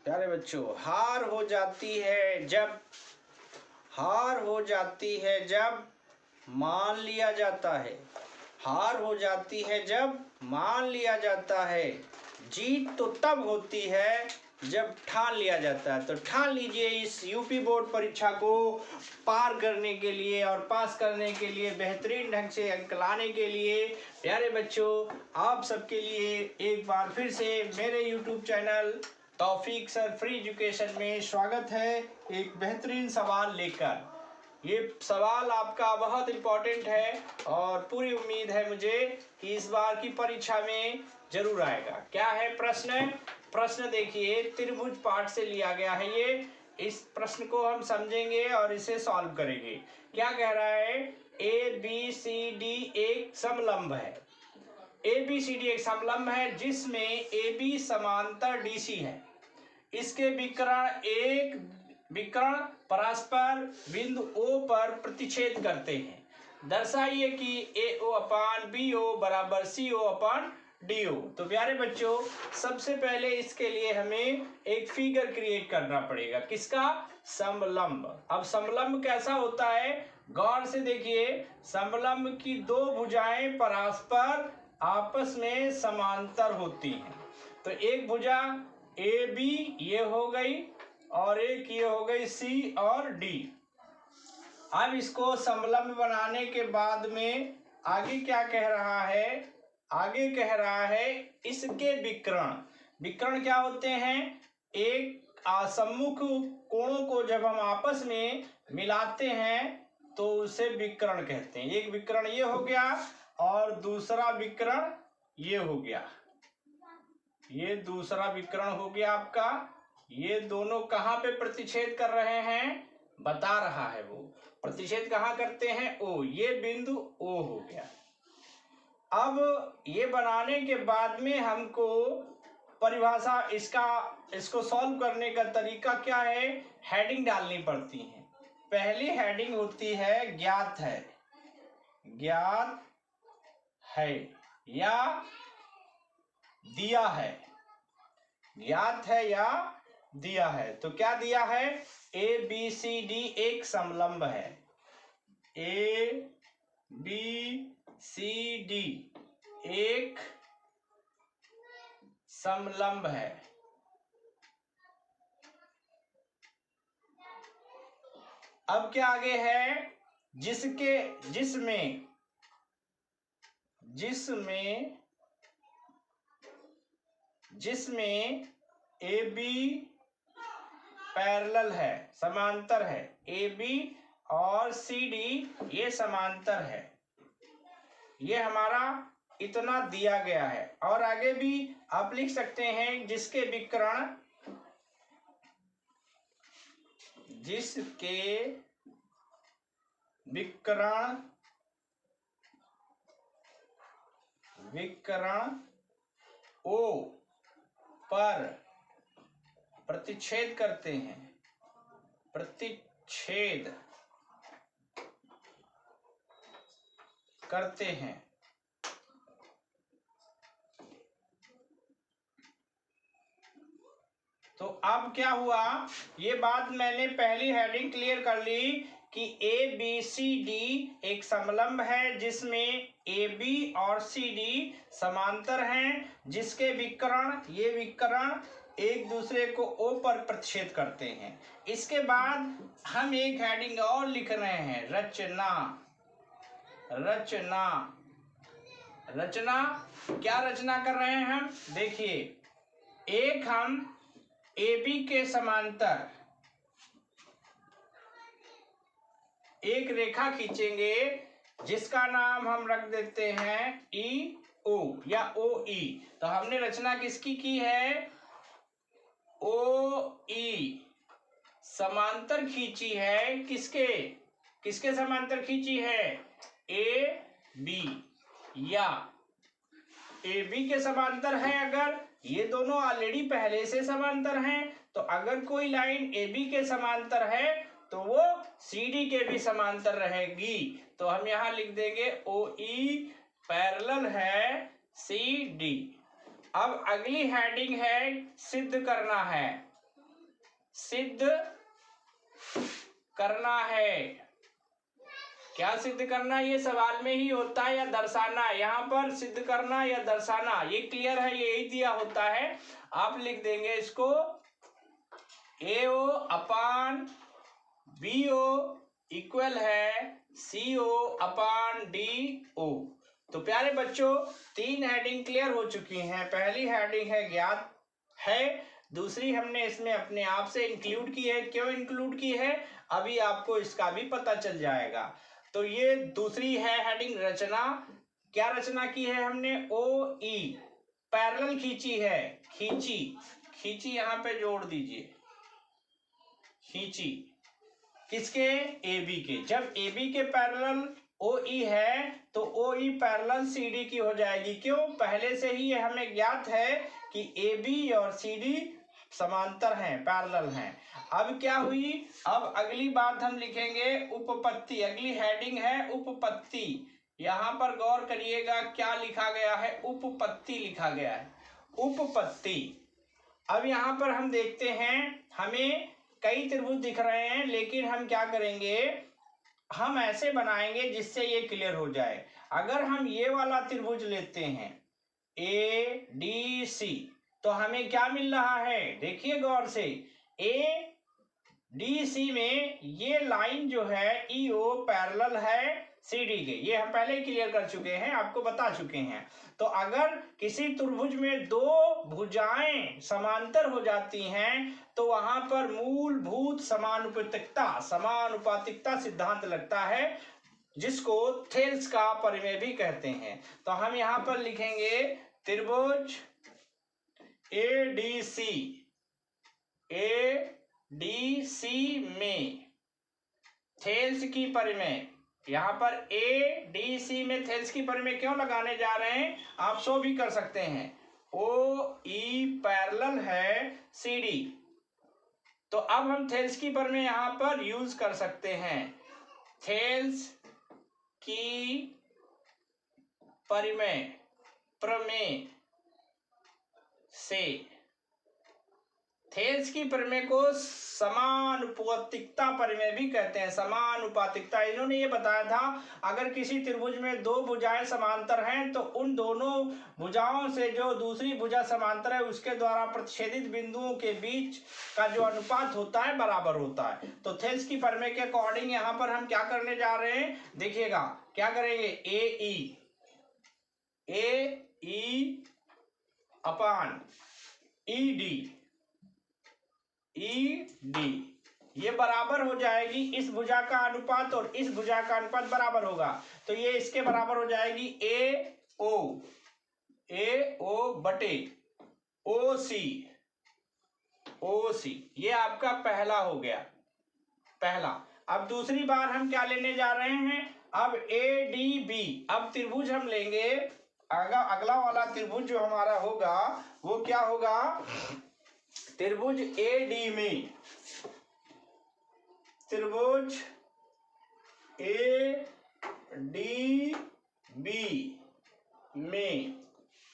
प्यारे बच्चों, हार हो जाती है जब मान लिया जाता है। हार हो जाती है जब मान लिया जाता है। जीत तो तब होती है जब ठान लिया जाता है। तो ठान लीजिए, इस यूपी बोर्ड परीक्षा को पार करने के लिए और पास करने के लिए, बेहतरीन ढंग से अंक लाने के लिए प्यारे बच्चों, आप सबके लिए एक बार फिर से मेरे यूट्यूब चैनल तौफीक सर फ्री एजुकेशन में स्वागत है। एक बेहतरीन सवाल लेकर। ये सवाल आपका बहुत इम्पोर्टेंट है और पूरी उम्मीद है मुझे कि इस बार की परीक्षा में जरूर आएगा। क्या है प्रश्न? प्रश्न देखिए, त्रिभुज पाठ से लिया गया है ये। इस प्रश्न को हम समझेंगे और इसे सॉल्व करेंगे। क्या कह रहा है? ए बी सी डी एक समलंब है। ए बी सी डी एक समलंब है जिसमें ए बी समांतर डी सी है। इसके विकर्ण परस्पर बिंदु O पर प्रतिच्छेद करते हैं। दर्शाइए कि AO अपान BO बराबर CO अपान DO। तो प्यारे बच्चों, सबसे पहले इसके लिए हमें एक फिगर क्रिएट करना पड़ेगा। किसका? समलंब। अब समलंब कैसा होता है? गौर से देखिए, समलंब की दो भुजाएं परस्पर आपस में समांतर होती हैं। तो एक भुजा AB ये हो गई और एक ये हो गई C और D। अब इसको समलंब बनाने के बाद में आगे क्या कह रहा है? आगे कह रहा है इसके विकर्ण क्या होते हैं? एक सम्मुख कोणों को जब हम आपस में मिलाते हैं तो उसे विकर्ण कहते हैं। एक विकर्ण ये हो गया और दूसरा विकर्ण ये हो गया। ये दूसरा विकर्ण हो गया आपका। ये दोनों कहाँ पे प्रतिच्छेद कर रहे हैं? बता रहा है वो। प्रतिच्छेद कहाँ करते हैं? O। ये बिंदु O हो गया। अब ये बनाने के बाद में हमको परिभाषा इसको सॉल्व करने का तरीका क्या है? हेडिंग डालनी पड़ती है। पहली हेडिंग होती है ज्ञात है या दिया है। ज्ञात है या दिया है। तो क्या दिया है? A B C D एक समलंब है। A B C D एक समलंब है। अब क्या आगे है? जिसमें AB पैरेलल है, समांतर है। AB और CD ये समांतर है। ये हमारा इतना दिया गया है। और आगे भी आप लिख सकते हैं जिसके विकर्ण O पर प्रतिच्छेद करते हैं। तो अब क्या हुआ? ये बात मैंने पहली हेडिंग क्लियर कर ली कि A B C D एक समलंब है जिसमें AB और CD समांतर हैं, जिसके विकर्ण एक दूसरे को O पर प्रतिच्छेद करते हैं। इसके बाद हम एक हेडिंग और लिख रहे हैं, रचना। क्या रचना कर रहे हैं हम? देखिए, एक हम AB के समांतर एक रेखा खींचेंगे जिसका नाम हम रख देते हैं EO या OE। तो हमने रचना किसकी की है? OE समांतर खींची है। किसके समांतर खींची है? AB या AB के समांतर है। अगर ये दोनों ऑलरेडी पहले से समांतर हैं, तो अगर कोई लाइन AB के समांतर है तो वो CD के भी समांतर रहेगी। तो हम यहां लिख देंगे OE पैरेलल है CD। अब अगली हेडिंग है सिद्ध करना है। सिद्ध करना है। क्या सिद्ध करना, ये सवाल में ही होता है या दर्शाना। यहाँ पर सिद्ध करना या दर्शाना, ये क्लियर है, यही दिया होता है। आप लिख देंगे इसको AO अपान BO इक्वल है CO अपान DO। तो प्यारे बच्चों, 3 हेडिंग क्लियर हो चुकी हैं। पहली हेडिंग है ज्ञात है, दूसरी हमने इसमें अपने आप से इंक्लूड की है। क्यों इंक्लूड की है, अभी आपको इसका भी पता चल जाएगा। तो ये दूसरी है हेडिंग रचना। क्या रचना की है हमने, OE पैरेलल खींची है, खींची यहाँ पे जोड़ दीजिए, खींची किसके, AB के। जब AB के पैरेलल OE है तो OE पैरेलल CD की हो जाएगी। क्यों, पहले से ही ये हमें ज्ञात है कि AB और CD समांतर हैं, पैरेलल हैं। अब क्या हुई, अब अगली बात हम लिखेंगे उपपत्ति। अगली हेडिंग है उपपत्ति। यहाँ पर गौर करिएगा क्या लिखा गया है, उपपत्ति लिखा गया है, उपपत्ति। अब यहाँ पर हम देखते हैं, हमें कई त्रिभुज दिख रहे हैं, लेकिन हम क्या करेंगे, हम ऐसे बनाएंगे जिससे ये क्लियर हो जाए। अगर हम ये वाला त्रिभुज लेते हैं ADC, तो हमें क्या मिल रहा है, देखिए गौर से, ADC में ये लाइन जो है EO पैरेलल है CD के, ये हम पहले ही क्लियर कर चुके हैं, आपको बता चुके हैं। तो अगर किसी त्रिभुज में 2 भुजाएं समांतर हो जाती हैं तो वहां पर मूलभूत समानुपातिकता सिद्धांत लगता है, जिसको थेल्स का परिमेय भी कहते हैं। तो हम यहाँ पर लिखेंगे त्रिभुज ADC में थेल्स की परिमेय, यहाँ पर ADC में थेल्स की परिमेय क्यों लगाने जा रहे हैं, आप सो भी कर सकते हैं। OE पैरेलल है CD, तो अब हम थेल्स की परिमेय यहाँ पर यूज कर सकते हैं। थेल्स की परिमेय से, थेल्स की परिमेय को समानुपातिकता परिमेय भी कहते हैं, समानुपातिकता। इन्होंने ये बताया था, अगर किसी त्रिभुज में 2 भुजाएं समांतर हैं तो उन दोनों भुजाओं से जो दूसरी भुजा समांतर है उसके द्वारा प्रतिच्छेदित बिंदुओं के बीच का जो अनुपात होता है बराबर होता है। तो थेल्स की परिमेय के अकॉर्डिंग यहाँ पर हम क्या करने जा रहे हैं, देखिएगा क्या करेंगे, AE अपान ED ये बराबर हो जाएगी, इस भुजा का अनुपात और इस भुजा का अनुपात बराबर होगा, तो ये इसके बराबर हो जाएगी AO बटे OC। ये आपका पहला हो गया, पहला। अब दूसरी बार हम क्या लेने जा रहे हैं, अब ADB। अब त्रिभुज हम लेंगे, अगला वाला त्रिभुज जो हमारा होगा वो क्या होगा, त्रिभुज AD में, त्रिभुज ADB में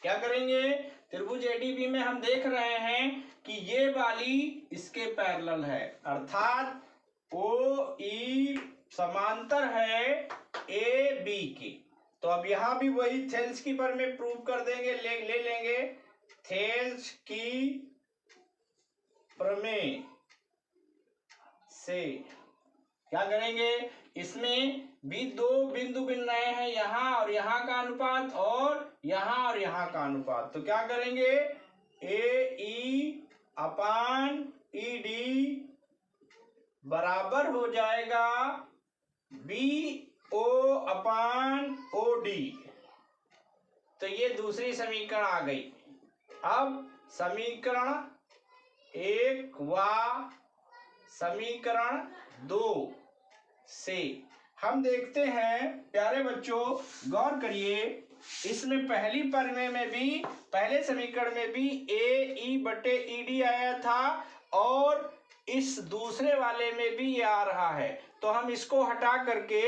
क्या करेंगे, त्रिभुज ADB में हम देख रहे हैं कि ये वाली इसके पैरेलल है, अर्थात OE समांतर है AB के। तो अब यहां भी वही थेल्स की परिमेय प्रूव कर देंगे, ले लेंगे थेल्स की प्रमेय से। क्या करेंगे, इसमें भी 2 बिंदु मिल रहे हैं, यहां और यहां का अनुपात और यहां और यहां का अनुपात। तो क्या करेंगे, AE अपान ED बराबर हो जाएगा BO अपान OD। तो ये दूसरी समीकरण आ गई। अब समीकरण 1 व समीकरण 2 से हम देखते हैं, प्यारे बच्चों गौर करिए, इसमें पहली परिमेय में भी, पहले समीकरण में भी AE बटे ED आया था और इस दूसरे वाले में भी ये आ रहा है। तो हम इसको हटा करके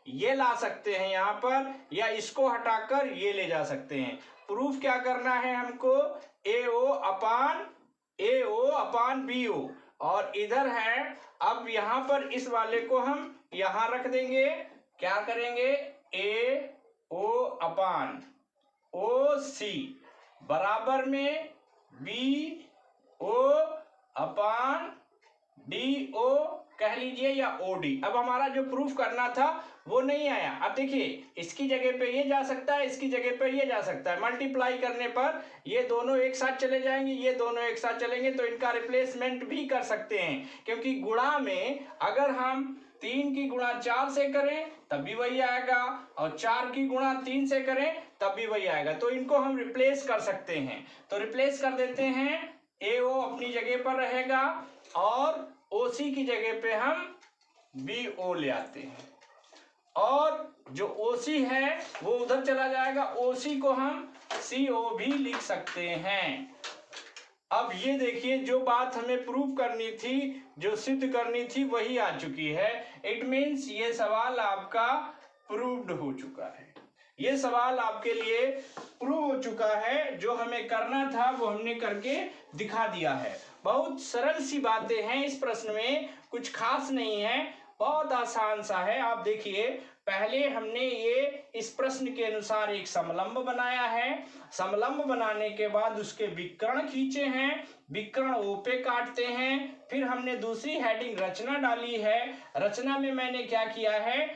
ये ला सकते हैं यहाँ पर, या इसको हटाकर ये ले जा सकते हैं। प्रूफ क्या करना है हमको, AO अपान BO और इधर है। अब यहाँ पर इस वाले को हम यहाँ रख देंगे, क्या करेंगे, ए ओ अपान ओ सी बराबर में बी ओ अपान डी ओ कह लीजिए या ओ डी। अब हमारा जो प्रूफ करना था वो नहीं आया। अब देखिए इसकी जगह पे ये जा सकता है, इसकी जगह पे ये जा सकता है। मल्टीप्लाई करने पर ये दोनों एक साथ चले जाएंगे, ये दोनों एक साथ चलेंगे, तो इनका रिप्लेसमेंट भी कर सकते हैं। क्योंकि गुणा में अगर हम 3 की गुणा 4 से करें तब भी वही आएगा, और 4 की गुणा 3 से करें तब भी वही आएगा। तो इनको हम रिप्लेस कर सकते हैं। तो रिप्लेस कर देते हैं, ए ओ अपनी जगह पर रहेगा और ओ सी की जगह पे हम बी ओ ले आते हैं, और जो ओ सी है वो उधर चला जाएगा, ओ सी को हम सी ओ भी लिख सकते हैं। अब ये देखिए जो बात हमें प्रूव करनी थी, जो सिद्ध करनी थी, वही आ चुकी है। इट मीन्स ये सवाल आपका प्रूव्ड हो चुका है। ये सवाल आपके लिए प्रूव हो चुका है। जो हमें करना था वो हमने करके दिखा दिया है। बहुत सरल सी बातें हैं इस प्रश्न में, कुछ खास नहीं है, बहुत आसान सा है। आप देखिए पहले हमने ये इस प्रश्न के अनुसार एक समलंब बनाया है। समलंब बनाने के बाद उसके विकर्ण खींचे हैं, विकर्ण ओ पे काटते हैं। फिर हमने दूसरी हेडिंग रचना डाली है। रचना में मैंने क्या किया है,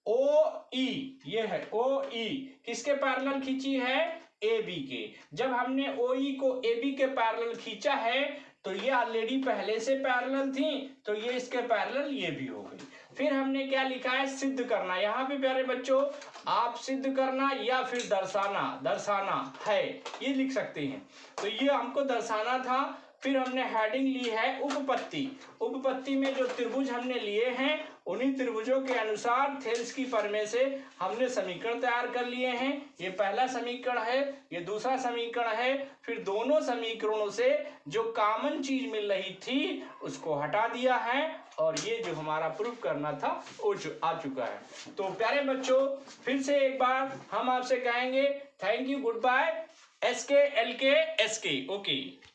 ओ ई, ये है ओ ई, किसके पैरेलल खींची है, ए बी के। जब हमने ओ ई को ए बी के पैरेलल खींचा है तो ये ऑलरेडी पहले से पैरेलल थी, तो ये इसके पैरेलल ये भी हो गई। फिर हमने क्या लिखा है, सिद्ध करना। यहाँ पे प्यारे बच्चों आप सिद्ध करना या फिर दर्शाना, दर्शाना है ये लिख सकते हैं। तो ये हमको दर्शाना था। फिर हमने हेडिंग ली है उपपत्ति। उपपत्ति में जो त्रिभुज हमने लिए हैं उन्हीं त्रिभुजों के अनुसार थेल्स की प्रमेय से हमने समीकरण तैयार कर लिए हैं। ये पहला समीकरण है, ये दूसरा समीकरण है। फिर दोनों समीकरणों से जो कॉमन चीज मिल रही थी उसको हटा दिया है, और ये जो हमारा प्रूफ करना था वो आ चुका है। तो प्यारे बच्चों फिर से एक बार हम आपसे कहेंगे thank you, goodbye, SK LK SK, okay.